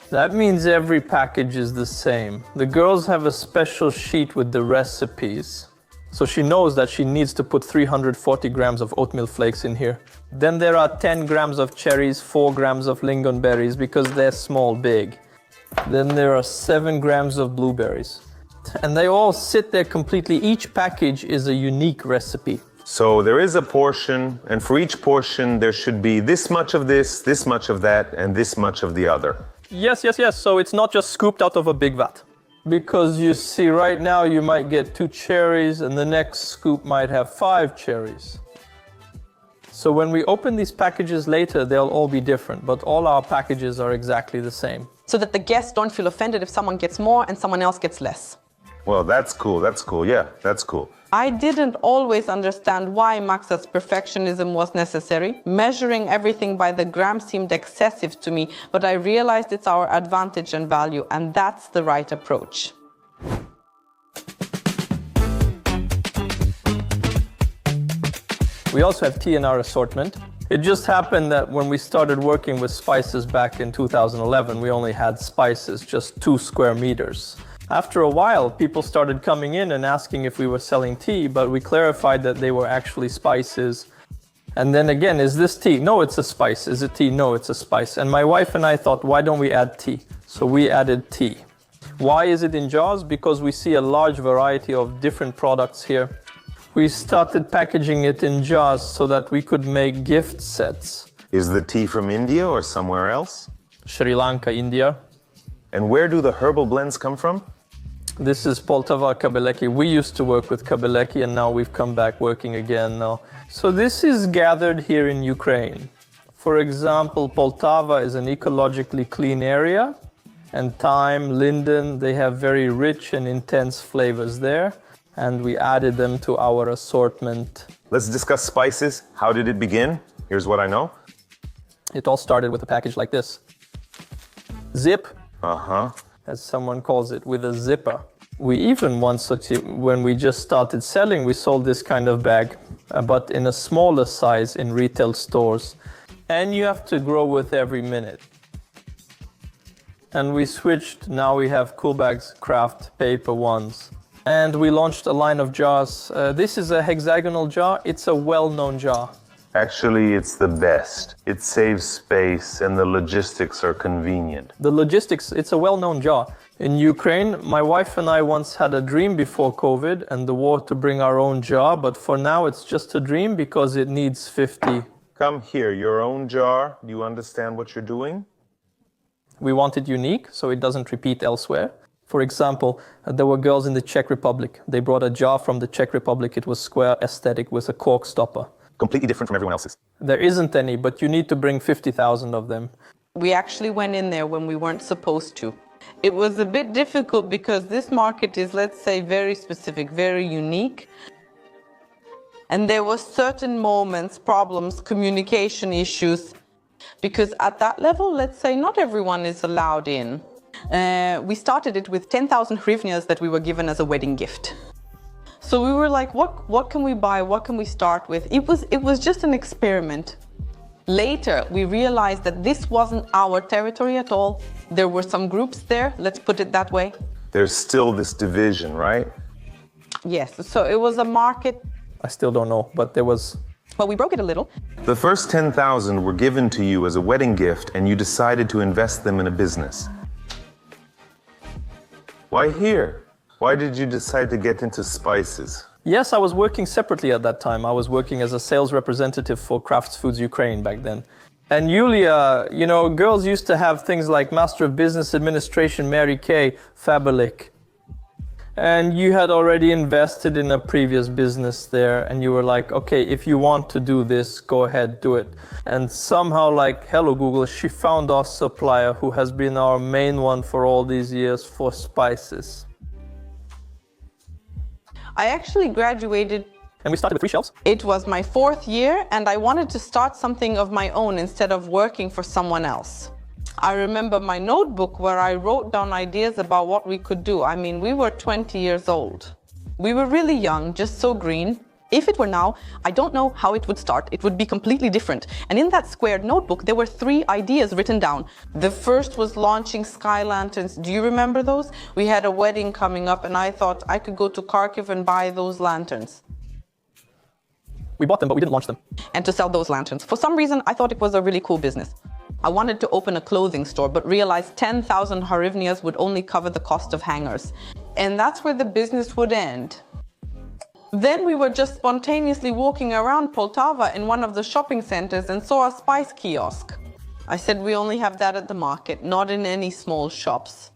That means every package is the same. The girls have a special sheet with the recipes. So she knows that she needs to put 340 grams of oatmeal flakes in here. Then there are 10 grams of cherries, 4 grams of lingonberries because they're small, big. Then there are 7 grams of blueberries. And they all sit there completely. Each package is a unique recipe. So there is a portion, and for each portion there should be this much of this much of that, and this much of the other. Yes. So it's not just scooped out of a big vat. Because you see, right now you might get 2 cherries, and the next scoop might have 5 cherries. So when we open these packages later, they'll all be different, but all our packages are exactly the same. So that the guests don't feel offended if someone gets more and someone else gets less. Well, that's cool, yeah, that's cool. I didn't always understand why Max's perfectionism was necessary. Measuring everything by the gram seemed excessive to me, but I realized it's our advantage and value, and that's the right approach. We also have tea in our assortment. It just happened that when we started working with spices back in 2011, we only had spices, just 2 square meters. After a while, people started coming in and asking if we were selling tea, but we clarified that they were actually spices. And then again, is this tea? No, it's a spice. Is it tea? No, it's a spice. And my wife and I thought, why don't we add tea? So we added tea. Why is it in jars? Because we see a large variety of different products here. We started packaging it in jars so that we could make gift sets. Is the tea from India or somewhere else? Sri Lanka, India. And where do the herbal blends come from? This is Poltava Kabeleki. We used to work with Kabeleki, and now we've come back working again now. So this is gathered here in Ukraine. For example, Poltava is an ecologically clean area, and thyme, linden, they have very rich and intense flavors there, and we added them to our assortment. Let's discuss spices. How did it begin? Here's what I know. It all started with a package like this. Zip, as someone calls it, with a zipper. We even once, when we just started selling, we sold this kind of bag, but in a smaller size in retail stores. And you have to grow with every minute. And we switched, now we have cool bags, craft paper ones. And we launched a line of jars. This is a hexagonal jar, it's a well-known jar. Actually, it's the best. It saves space and the logistics are convenient. The logistics, it's a well-known jar. In Ukraine, my wife and I once had a dream before COVID and the war to bring our own jar, but for now it's just a dream because it needs 50. Come here, your own jar. Do you understand what you're doing? We want it unique, so it doesn't repeat elsewhere. For example, there were girls in the Czech Republic. They brought a jar from the Czech Republic. It was square aesthetic with a cork stopper. Completely different from everyone else's. There isn't any, but you need to bring 50,000 of them. We actually went in there when we weren't supposed to. It was a bit difficult because this market is, let's say, very specific, very unique. And there were certain moments, problems, communication issues, because at that level, let's say, not everyone is allowed in. We started it with 10,000 hryvnias that we were given as a wedding gift. So we were like, what can we buy? What can we start with? It was just an experiment. Later, we realized that this wasn't our territory at all. There were some groups there, let's put it that way. There's still this division, right? Yes, so it was a market. I still don't know, but there was... Well, we broke it a little. The first 10,000 were given to you as a wedding gift and you decided to invest them in a business. Why here? Why did you decide to get into spices? Yes, I was working separately at that time. I was working as a sales representative for Kraft Foods Ukraine back then. And Yulia, you know, girls used to have things like Master of Business Administration, Mary Kay, Fabelic. And you had already invested in a previous business there and you were like, okay, if you want to do this, go ahead, do it. And somehow, like, hello Google, she found our supplier who has been our main one for all these years for spices. I actually graduated. And we started with 3 shelves? It was my 4th year and I wanted to start something of my own instead of working for someone else. I remember my notebook where I wrote down ideas about what we could do. I mean, we were 20 years old. We were really young, just so green. If it were now, I don't know how it would start. It would be completely different. And in that squared notebook, there were 3 ideas written down. The first was launching sky lanterns. Do you remember those? We had a wedding coming up and I thought I could go to Kharkiv and buy those lanterns. We bought them, but we didn't launch them. And to sell those lanterns. For some reason, I thought it was a really cool business. I wanted to open a clothing store, but realized 10,000 hryvnias would only cover the cost of hangers. And that's where the business would end. Then we were just spontaneously walking around Poltava in one of the shopping centers and saw a spice kiosk. I said, we only have that at the market, not in any small shops.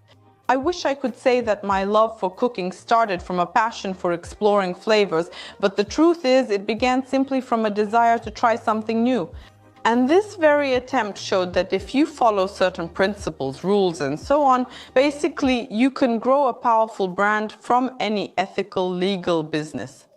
I wish I could say that my love for cooking started from a passion for exploring flavors, but the truth is it began simply from a desire to try something new. And this very attempt showed that if you follow certain principles, rules, and so on, basically you can grow a powerful brand from any ethical, legal business.